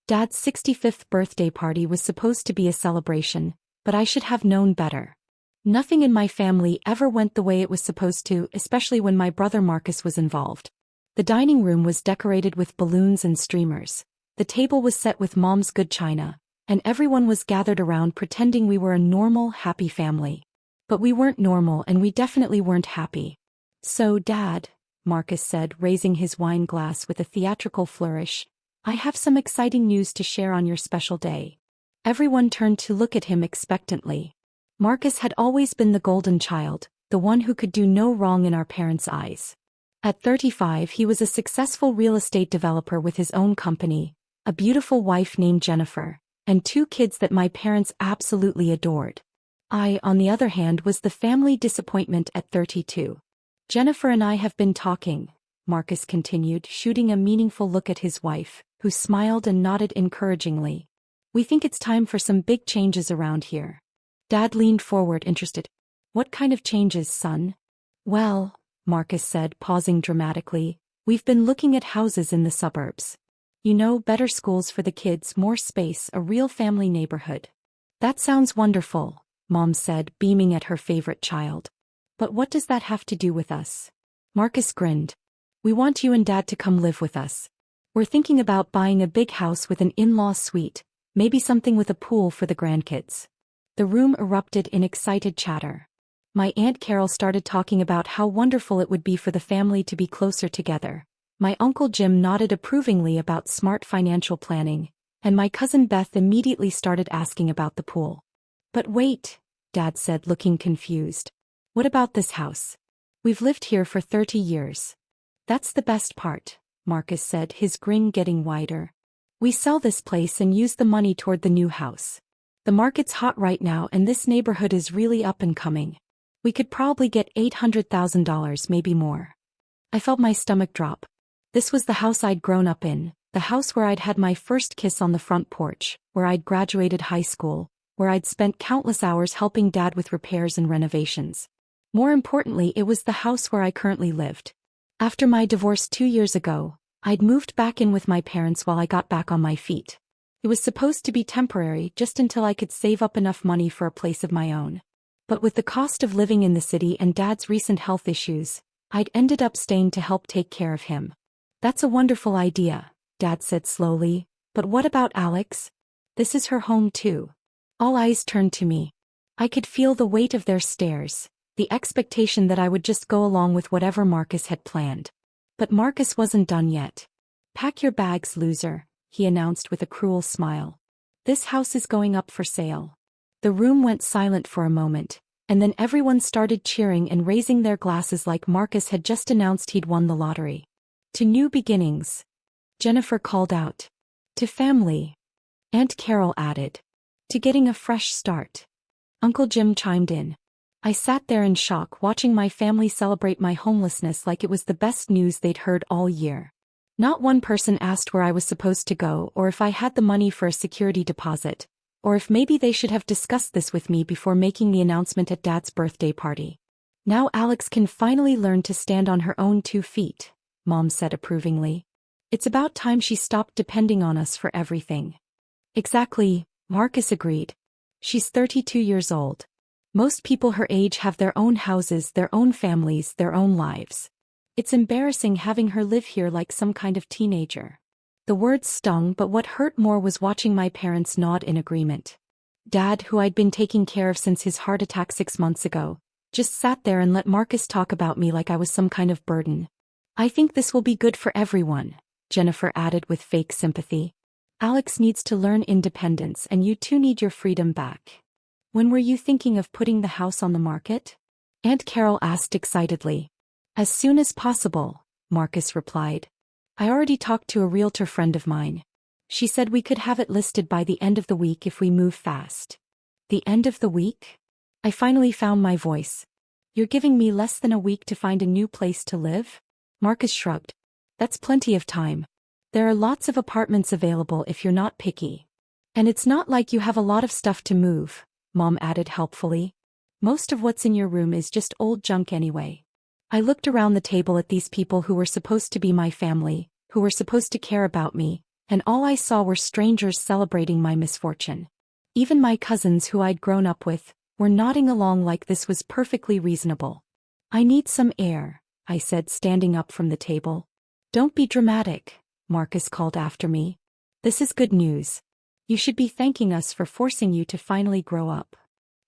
Dad's 65th birthday party was supposed to be a celebration, but I should have known better. Nothing in my family ever went the way it was supposed to, especially when my brother Marcus was involved. The dining room was decorated with balloons and streamers. The table was set with Mom's good china, and everyone was gathered around pretending we were a normal, happy family. But we weren't normal and we definitely weren't happy. "So, Dad," Marcus said, raising his wine glass with a theatrical flourish, "I have some exciting news to share on your special day." Everyone turned to look at him expectantly. Marcus had always been the golden child, the one who could do no wrong in our parents' eyes. At 35, he was a successful real estate developer with his own company, a beautiful wife named Jennifer, and 2 kids that my parents absolutely adored. I, on the other hand, was the family disappointment at 32. "Jennifer and I have been talking," Marcus continued, shooting a meaningful look at his wife, who smiled and nodded encouragingly. "We think it's time for some big changes around here." Dad leaned forward, interested. "What kind of changes, son?" "Well," Marcus said, pausing dramatically, "we've been looking at houses in the suburbs. You know, better schools for the kids, more space, a real family neighborhood." "That sounds wonderful," Mom said, beaming at her favorite child. "But what does that have to do with us?" Marcus grinned. "We want you and Dad to come live with us. We're thinking about buying a big house with an in-law suite, maybe something with a pool for the grandkids." The room erupted in excited chatter. My Aunt Carol started talking about how wonderful it would be for the family to be closer together. My Uncle Jim nodded approvingly about smart financial planning, and my cousin Beth immediately started asking about the pool. "But wait," Dad said, looking confused. "What about this house? We've lived here for 30 years. "That's the best part," Marcus said, his grin getting wider. "We sell this place and use the money toward the new house. The market's hot right now and this neighborhood is really up and coming. We could probably get $800,000, maybe more." I felt my stomach drop. This was the house I'd grown up in, the house where I'd had my first kiss on the front porch, where I'd graduated high school, where I'd spent countless hours helping Dad with repairs and renovations. More importantly, it was the house where I currently lived. After my divorce 2 years ago, I'd moved back in with my parents while I got back on my feet. It was supposed to be temporary, just until I could save up enough money for a place of my own. But with the cost of living in the city and Dad's recent health issues, I'd ended up staying to help take care of him. "That's a wonderful idea," Dad said slowly, "but what about Alex? This is her home too." All eyes turned to me. I could feel the weight of their stares, the expectation that I would just go along with whatever Marcus had planned. But Marcus wasn't done yet. "Pack your bags, loser," he announced with a cruel smile. "This house is going up for sale." The room went silent for a moment, and then everyone started cheering and raising their glasses like Marcus had just announced he'd won the lottery. "To new beginnings," Jennifer called out. "To family," Aunt Carol added. "To getting a fresh start," Uncle Jim chimed in. I sat there in shock, watching my family celebrate my homelessness like it was the best news they'd heard all year. Not one person asked where I was supposed to go or if I had the money for a security deposit, or if maybe they should have discussed this with me before making the announcement at Dad's birthday party. "Now Alex can finally learn to stand on her own 2 feet, Mom said approvingly. "It's about time she stopped depending on us for everything." "Exactly," Marcus agreed. "She's 32 years old. Most people her age have their own houses, their own families, their own lives. It's embarrassing having her live here like some kind of teenager." The words stung, but what hurt more was watching my parents nod in agreement. Dad, who I'd been taking care of since his heart attack 6 months ago, just sat there and let Marcus talk about me like I was some kind of burden. "I think this will be good for everyone," Jennifer added with fake sympathy. "Alex needs to learn independence and you two need your freedom back." "When were you thinking of putting the house on the market?" Aunt Carol asked excitedly. "As soon as possible," Marcus replied. "I already talked to a realtor friend of mine. She said we could have it listed by the end of the week if we move fast." "The end of the week?" I finally found my voice. "You're giving me less than a week to find a new place to live?" Marcus shrugged. "That's plenty of time. There are lots of apartments available if you're not picky. And it's not like you have a lot of stuff to move," Mom added helpfully. "Most of what's in your room is just old junk anyway." I looked around the table at these people who were supposed to be my family, who were supposed to care about me, and all I saw were strangers celebrating my misfortune. Even my cousins who I'd grown up with were nodding along like this was perfectly reasonable. "I need some air," I said, standing up from the table. "Don't be dramatic," Marcus called after me. "This is good news. You should be thanking us for forcing you to finally grow up."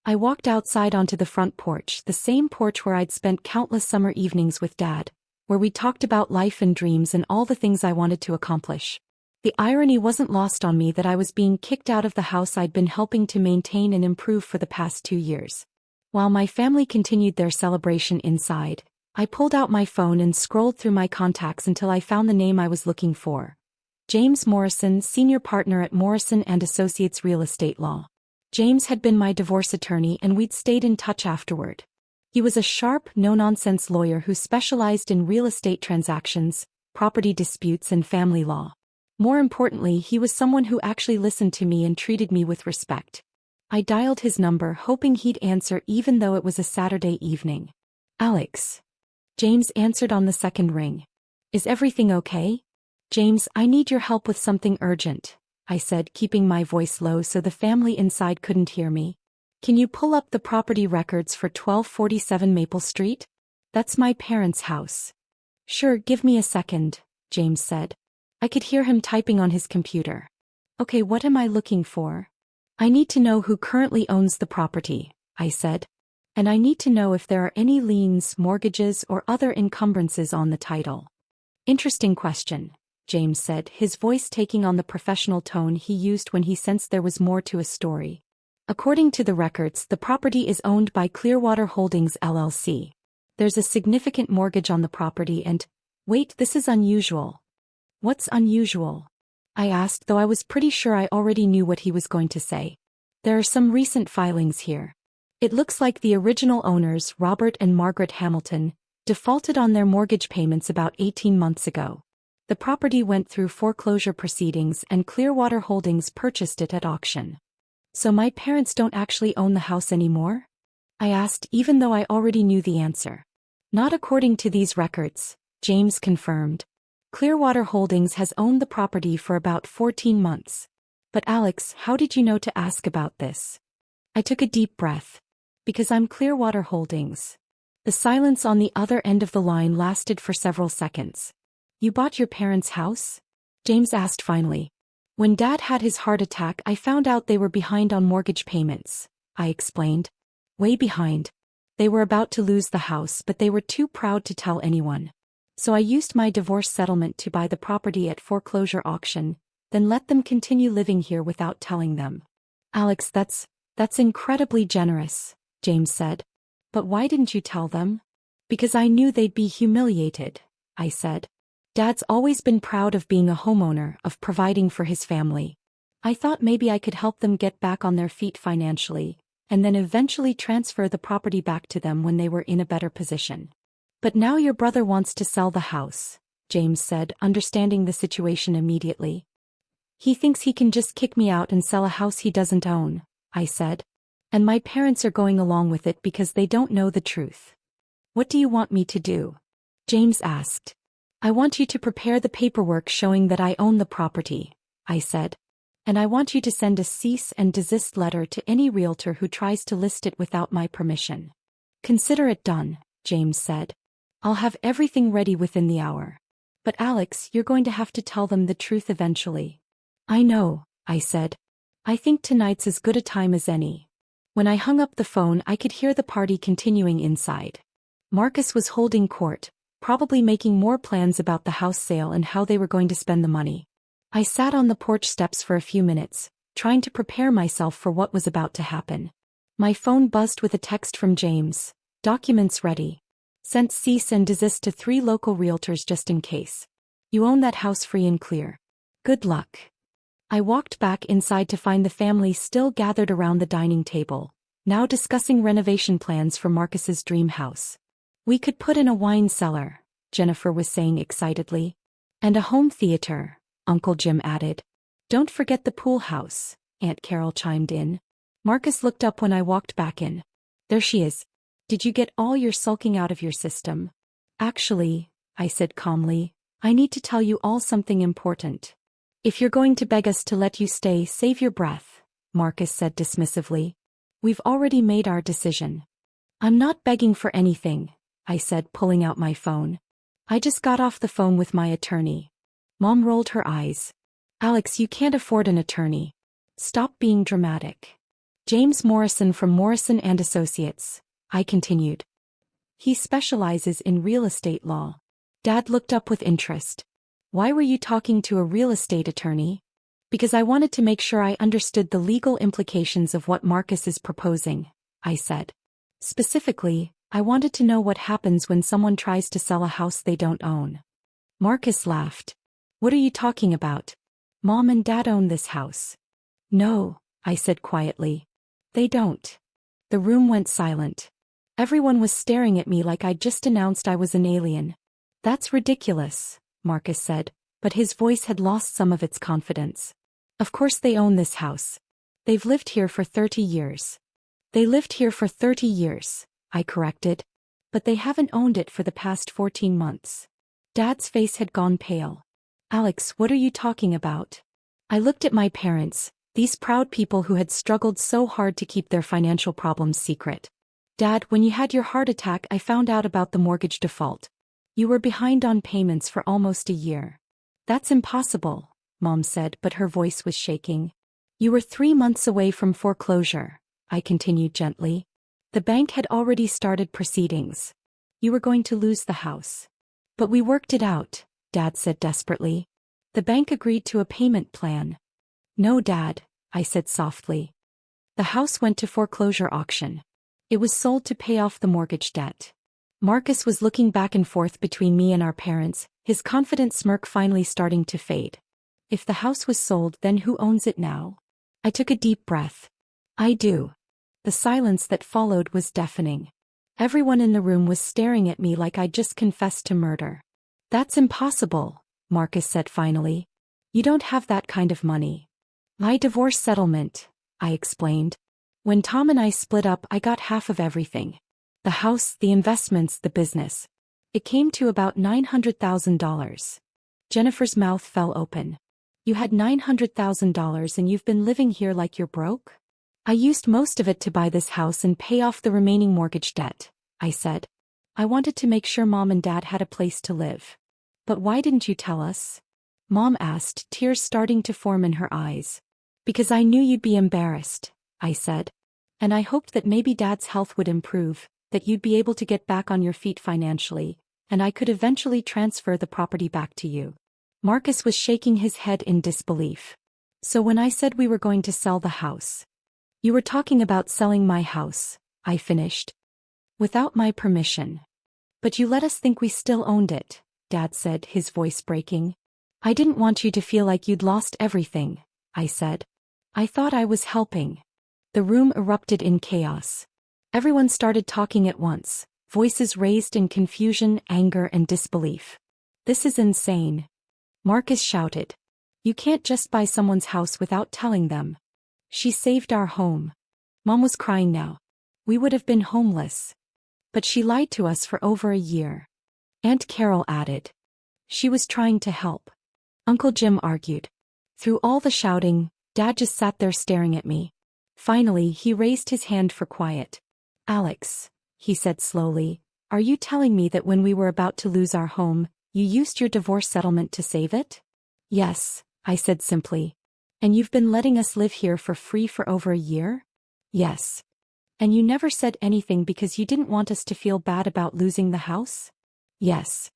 I walked outside onto the front porch, the same porch where I'd spent countless summer evenings with Dad, where we talked about life and dreams and all the things I wanted to accomplish. The irony wasn't lost on me that I was being kicked out of the house I'd been helping to maintain and improve for the past 2 years. While my family continued their celebration inside, I pulled out my phone and scrolled through my contacts until I found the name I was looking for. James Morrison, senior partner at Morrison & Associates Real Estate Law. James had been my divorce attorney and we'd stayed in touch afterward. He was a sharp, no-nonsense lawyer who specialized in real estate transactions, property disputes and family law. More importantly, he was someone who actually listened to me and treated me with respect. I dialed his number hoping he'd answer even though it was a Saturday evening. "Alex." James answered on the second ring. "Is everything okay?" "James, I need your help with something urgent," I said, keeping my voice low so the family inside couldn't hear me. "Can you pull up the property records for 1247 Maple Street? That's my parents' house." "Sure, give me a second," James said. I could hear him typing on his computer. "Okay, what am I looking for?" "I need to know who currently owns the property," I said. "And I need to know if there are any liens, mortgages, or other encumbrances on the title." "Interesting question," James said, his voice taking on the professional tone he used when he sensed there was more to a story. "According to the records, the property is owned by Clearwater Holdings LLC. There's a significant mortgage on the property and— Wait, this is unusual." "What's unusual?" I asked, though I was pretty sure I already knew what he was going to say. "There are some recent filings here. It looks like the original owners, Robert and Margaret Hamilton, defaulted on their mortgage payments about 18 months ago. The property went through foreclosure proceedings and Clearwater Holdings purchased it at auction." "So my parents don't actually own the house anymore?" I asked, even though I already knew the answer. "Not according to these records," James confirmed. "Clearwater Holdings has owned the property for about 14 months. But Alex, how did you know to ask about this?" I took a deep breath. "Because I'm Clearwater Holdings." The silence on the other end of the line lasted for several seconds. "You bought your parents' house?" James asked finally. "When Dad had his heart attack, I found out they were behind on mortgage payments," I explained. "Way behind. They were about to lose the house, but they were too proud to tell anyone. So I used my divorce settlement to buy the property at foreclosure auction, then let them continue living here without telling them." "Alex, that's incredibly generous," James said. "But why didn't you tell them?" "Because I knew they'd be humiliated," I said. "Dad's always been proud of being a homeowner, of providing for his family. I thought maybe I could help them get back on their feet financially, and then eventually transfer the property back to them when they were in a better position." "But now your brother wants to sell the house," James said, understanding the situation immediately. "He thinks he can just kick me out and sell a house he doesn't own," I said. "And my parents are going along with it because they don't know the truth." "What do you want me to do?" James asked. "I want you to prepare the paperwork showing that I own the property," I said. "And I want you to send a cease and desist letter to any realtor who tries to list it without my permission." "Consider it done," James said. "I'll have everything ready within the hour." "But Alex, you're going to have to tell them the truth eventually." "I know," I said. "I think tonight's as good a time as any." When I hung up the phone, I could hear the party continuing inside. Marcus was holding court, probably making more plans about the house sale and how they were going to spend the money. I sat on the porch steps for a few minutes, trying to prepare myself for what was about to happen. My phone buzzed with a text from James. "Documents ready. Sent cease and desist to 3 local realtors just in case. You own that house free and clear. Good luck." I walked back inside to find the family still gathered around the dining table, now discussing renovation plans for Marcus's dream house. "We could put in a wine cellar," Jennifer was saying excitedly. "And a home theater," Uncle Jim added. "Don't forget the pool house," Aunt Carol chimed in. Marcus looked up when I walked back in. "There she is. Did you get all your sulking out of your system?" "Actually," I said calmly, "I need to tell you all something important." If you're going to beg us to let you stay, save your breath, Marcus said dismissively. We've already made our decision. I'm not begging for anything, I said, pulling out my phone. I just got off the phone with my attorney. Mom rolled her eyes. Alex, you can't afford an attorney. Stop being dramatic. James Morrison from Morrison and Associates, I continued. He specializes in real estate law. Dad looked up with interest. Why were you talking to a real estate attorney? Because I wanted to make sure I understood the legal implications of what Marcus is proposing, I said. Specifically, I wanted to know what happens when someone tries to sell a house they don't own. Marcus laughed. What are you talking about? Mom and Dad own this house. No, I said quietly. They don't. The room went silent. Everyone was staring at me like I'd just announced I was an alien. That's ridiculous, Marcus said, but his voice had lost some of its confidence. Of course they own this house. They've lived here for 30 years. They lived here for 30 years, I corrected. But they haven't owned it for the past 14 months. Dad's face had gone pale. Alex, what are you talking about? I looked at my parents, these proud people who had struggled so hard to keep their financial problems secret. Dad, when you had your heart attack, I found out about the mortgage default. You were behind on payments for almost a year. That's impossible, Mom said, but her voice was shaking. You were 3 months away from foreclosure, I continued gently. The bank had already started proceedings. You were going to lose the house. But we worked it out, Dad said desperately. The bank agreed to a payment plan. No, Dad, I said softly. The house went to foreclosure auction. It was sold to pay off the mortgage debt. Marcus was looking back and forth between me and our parents, his confident smirk finally starting to fade. If the house was sold, then who owns it now? I took a deep breath. I do. The silence that followed was deafening. Everyone in the room was staring at me like I'd just confessed to murder. That's impossible, Marcus said finally. You don't have that kind of money. My divorce settlement, I explained. When Tom and I split up, I got half of everything. The house, the investments, the business. It came to about $900,000. Jennifer's mouth fell open. You had $900,000 and you've been living here like you're broke? I used most of it to buy this house and pay off the remaining mortgage debt, I said. I wanted to make sure Mom and Dad had a place to live. But why didn't you tell us? Mom asked, tears starting to form in her eyes. Because I knew you'd be embarrassed, I said. And I hoped that maybe Dad's health would improve, that you'd be able to get back on your feet financially, and I could eventually transfer the property back to you. Marcus was shaking his head in disbelief. So when I said we were going to sell the house, you were talking about selling my house, I finished. Without my permission. But you let us think we still owned it, Dad said, his voice breaking. I didn't want you to feel like you'd lost everything, I said. I thought I was helping. The room erupted in chaos. Everyone started talking at once, voices raised in confusion, anger, and disbelief. This is insane. Marcus shouted. You can't just buy someone's house without telling them. She saved our home. Mom was crying now. We would have been homeless. But she lied to us for over a year. Aunt Carol added. She was trying to help. Uncle Jim argued. Through all the shouting, Dad just sat there staring at me. Finally, he raised his hand for quiet. Alex, he said slowly, are you telling me that when we were about to lose our home, you used your divorce settlement to save it? Yes, I said simply. And you've been letting us live here for free for over a year? Yes. And you never said anything because you didn't want us to feel bad about losing the house? Yes.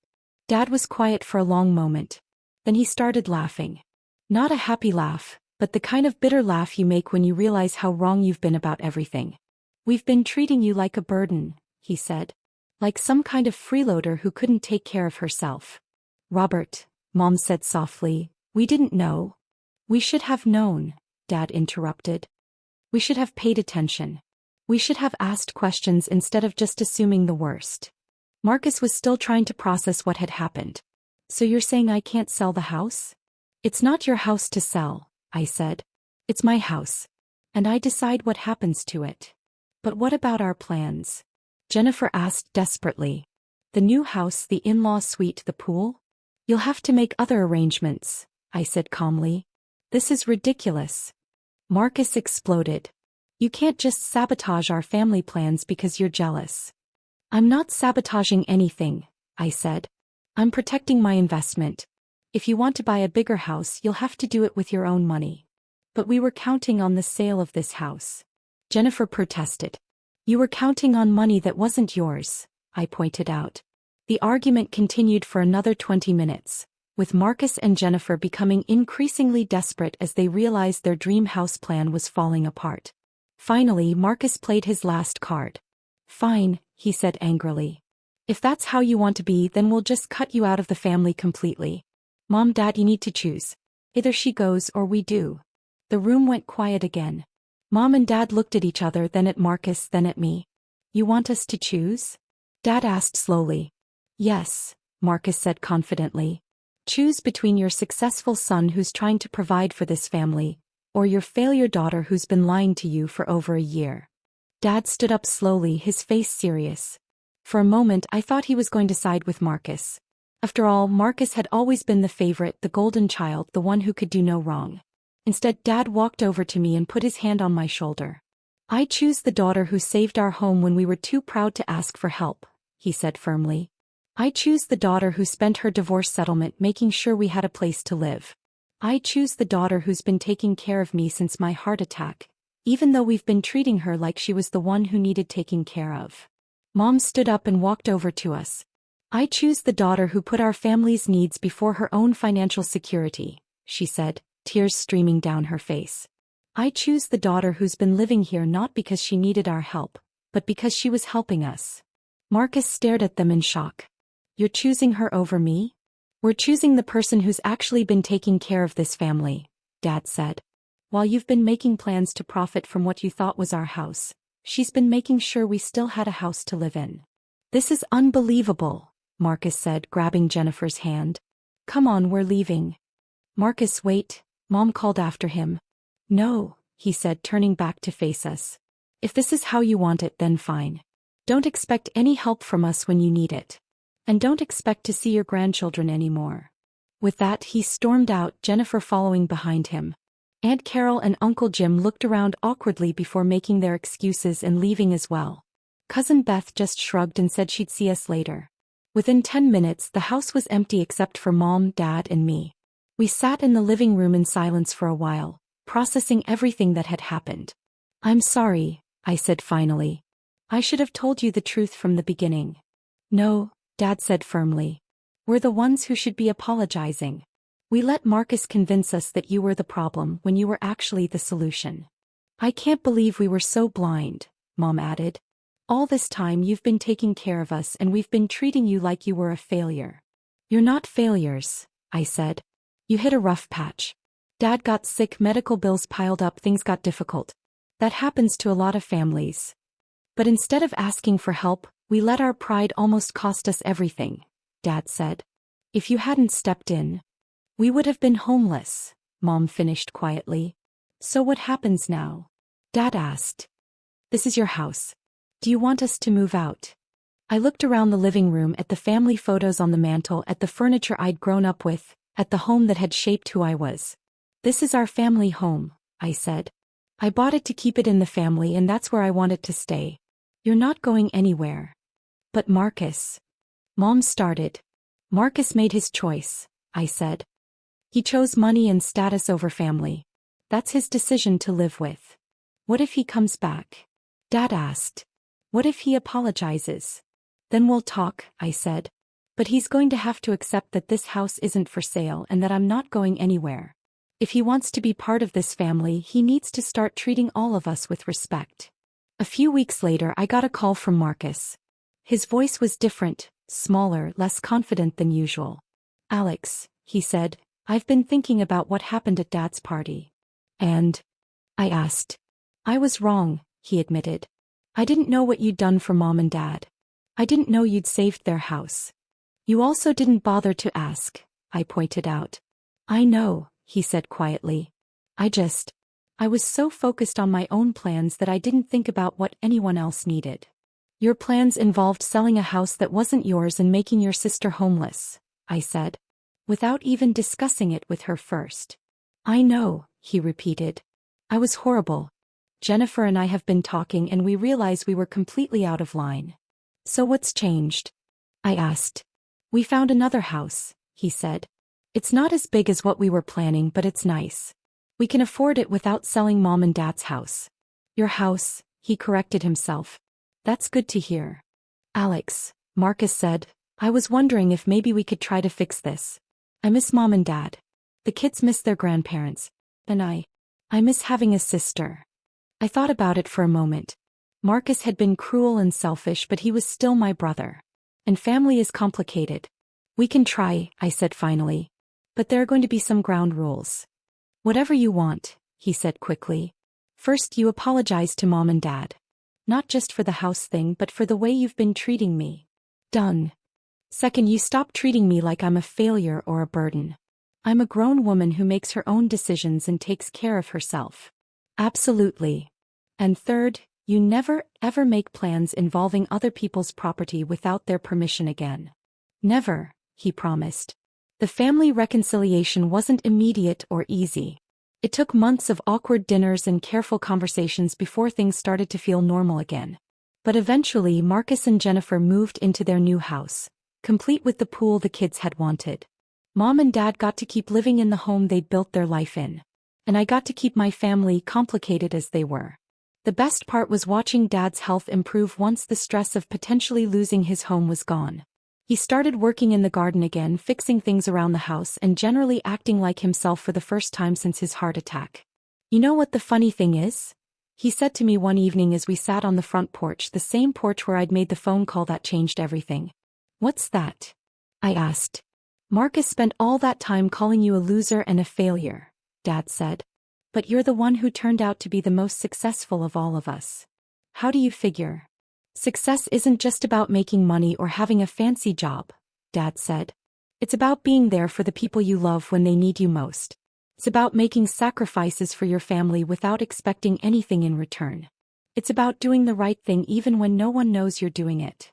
Dad was quiet for a long moment. Then he started laughing. Not a happy laugh, but the kind of bitter laugh you make when you realize how wrong you've been about everything. We've been treating you like a burden, he said. Like some kind of freeloader who couldn't take care of herself. Robert, Mom said softly, we didn't know. We should have known, Dad interrupted. We should have paid attention. We should have asked questions instead of just assuming the worst. Marcus was still trying to process what had happened. So you're saying I can't sell the house? It's not your house to sell, I said. It's my house. And I decide what happens to it. But what about our plans? Jennifer asked desperately. The new house, the in-law suite, the pool? You'll have to make other arrangements, I said calmly. This is ridiculous. Marcus exploded. You can't just sabotage our family plans because you're jealous. I'm not sabotaging anything, I said. I'm protecting my investment. If you want to buy a bigger house, you'll have to do it with your own money. But we were counting on the sale of this house. Jennifer protested. You were counting on money that wasn't yours, I pointed out. The argument continued for another 20 minutes, with Marcus and Jennifer becoming increasingly desperate as they realized their dream house plan was falling apart. Finally, Marcus played his last card. Fine, he said angrily. If that's how you want to be, then we'll just cut you out of the family completely. Mom, Dad, you need to choose. Either she goes or we do. The room went quiet again. Mom and Dad looked at each other, then at Marcus, then at me. You want us to choose? Dad asked slowly. Yes, Marcus said confidently. Choose between your successful son who's trying to provide for this family, or your failure daughter who's been lying to you for over a year. Dad stood up slowly, his face serious. For a moment I thought he was going to side with Marcus. After all, Marcus had always been the favorite, the golden child, the one who could do no wrong. Instead, Dad walked over to me and put his hand on my shoulder. I choose the daughter who saved our home when we were too proud to ask for help, he said firmly. I choose the daughter who spent her divorce settlement making sure we had a place to live. I choose the daughter who's been taking care of me since my heart attack, even though we've been treating her like she was the one who needed taking care of. Mom stood up and walked over to us. I choose the daughter who put our family's needs before her own financial security, she said, tears streaming down her face. I choose the daughter who's been living here not because she needed our help, but because she was helping us. Marcus stared at them in shock. You're choosing her over me? We're choosing the person who's actually been taking care of this family, Dad said. While you've been making plans to profit from what you thought was our house, she's been making sure we still had a house to live in. This is unbelievable, Marcus said, grabbing Jennifer's hand. Come on, we're leaving. Marcus, wait, Mom called after him. No, he said, turning back to face us. If this is how you want it, then fine. Don't expect any help from us when you need it. And don't expect to see your grandchildren anymore. With that, he stormed out, Jennifer following behind him. Aunt Carol and Uncle Jim looked around awkwardly before making their excuses and leaving as well. Cousin Beth just shrugged and said she'd see us later. Within 10 minutes, the house was empty except for Mom, Dad, and me. We sat in the living room in silence for a while, processing everything that had happened. I'm sorry, I said finally. I should have told you the truth from the beginning. No, Dad said firmly. We're the ones who should be apologizing. We let Marcus convince us that you were the problem when you were actually the solution. I can't believe we were so blind, Mom added. All this time you've been taking care of us and we've been treating you like you were a failure. You're not failures, I said. You hit a rough patch. Dad got sick, medical bills piled up, things got difficult. That happens to a lot of families. But instead of asking for help, we let our pride almost cost us everything, Dad said. If you hadn't stepped in, we would have been homeless, Mom finished quietly. So what happens now? Dad asked. This is your house. Do you want us to move out? I looked around the living room at the family photos on the mantel, at the furniture I'd grown up with, at the home that had shaped who I was. This is our family home, I said. I bought it to keep it in the family and that's where I want it to stay. You're not going anywhere. But Marcus. Mom started. Marcus made his choice, I said. He chose money and status over family. That's his decision to live with. What if he comes back? Dad asked. What if he apologizes? Then we'll talk, I said. But he's going to have to accept that this house isn't for sale and that I'm not going anywhere. If he wants to be part of this family, he needs to start treating all of us with respect. A few weeks later, I got a call from Marcus. His voice was different, smaller, less confident than usual. Alex, he said, I've been thinking about what happened at Dad's party. And? I asked. I was wrong, he admitted. I didn't know what you'd done for Mom and Dad. I didn't know you'd saved their house. You also didn't bother to ask, I pointed out. I know, he said quietly. I was so focused on my own plans that I didn't think about what anyone else needed. Your plans involved selling a house that wasn't yours and making your sister homeless, I said. without even discussing it with her first. I know, he repeated. I was horrible. Jennifer and I have been talking and we realize we were completely out of line. So what's changed? I asked. We found another house, he said. It's not as big as what we were planning, but it's nice. We can afford it without selling Mom and Dad's house. Your house, he corrected himself. That's good to hear. Alex, Marcus said, I was wondering if maybe we could try to fix this. I miss Mom and Dad. The kids miss their grandparents. And I miss having a sister. I thought about it for a moment. Marcus had been cruel and selfish, but he was still my brother. And family is complicated. We can try, I said finally. But there are going to be some ground rules. Whatever you want, he said quickly. First, you apologize to Mom and Dad. Not just for the house thing, but for the way you've been treating me. Done. Second, you stop treating me like I'm a failure or a burden. I'm a grown woman who makes her own decisions and takes care of herself. Absolutely. And third, you never, ever make plans involving other people's property without their permission again. Never, he promised. The family reconciliation wasn't immediate or easy. It took months of awkward dinners and careful conversations before things started to feel normal again. But eventually Marcus and Jennifer moved into their new house, complete with the pool the kids had wanted. Mom and Dad got to keep living in the home they'd built their life in. And I got to keep my family, complicated as they were. The best part was watching Dad's health improve once the stress of potentially losing his home was gone. He started working in the garden again, fixing things around the house and generally acting like himself for the first time since his heart attack. You know what the funny thing is? He said to me one evening as we sat on the front porch, the same porch where I'd made the phone call that changed everything. What's that? I asked. Marcus spent all that time calling you a loser and a failure, Dad said. But you're the one who turned out to be the most successful of all of us. How do you figure? Success isn't just about making money or having a fancy job, Dad said. It's about being there for the people you love when they need you most. It's about making sacrifices for your family without expecting anything in return. It's about doing the right thing even when no one knows you're doing it.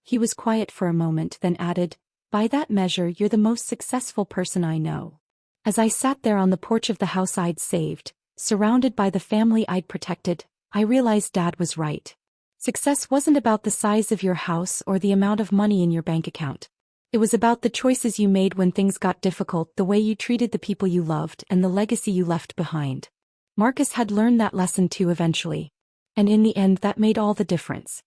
He was quiet for a moment, then added, by that measure, you're the most successful person I know. As I sat there on the porch of the house I'd saved, surrounded by the family I'd protected, I realized Dad was right. Success wasn't about the size of your house or the amount of money in your bank account. It was about the choices you made when things got difficult, the way you treated the people you loved, and the legacy you left behind. Marcus had learned that lesson too eventually. And in the end, that made all the difference.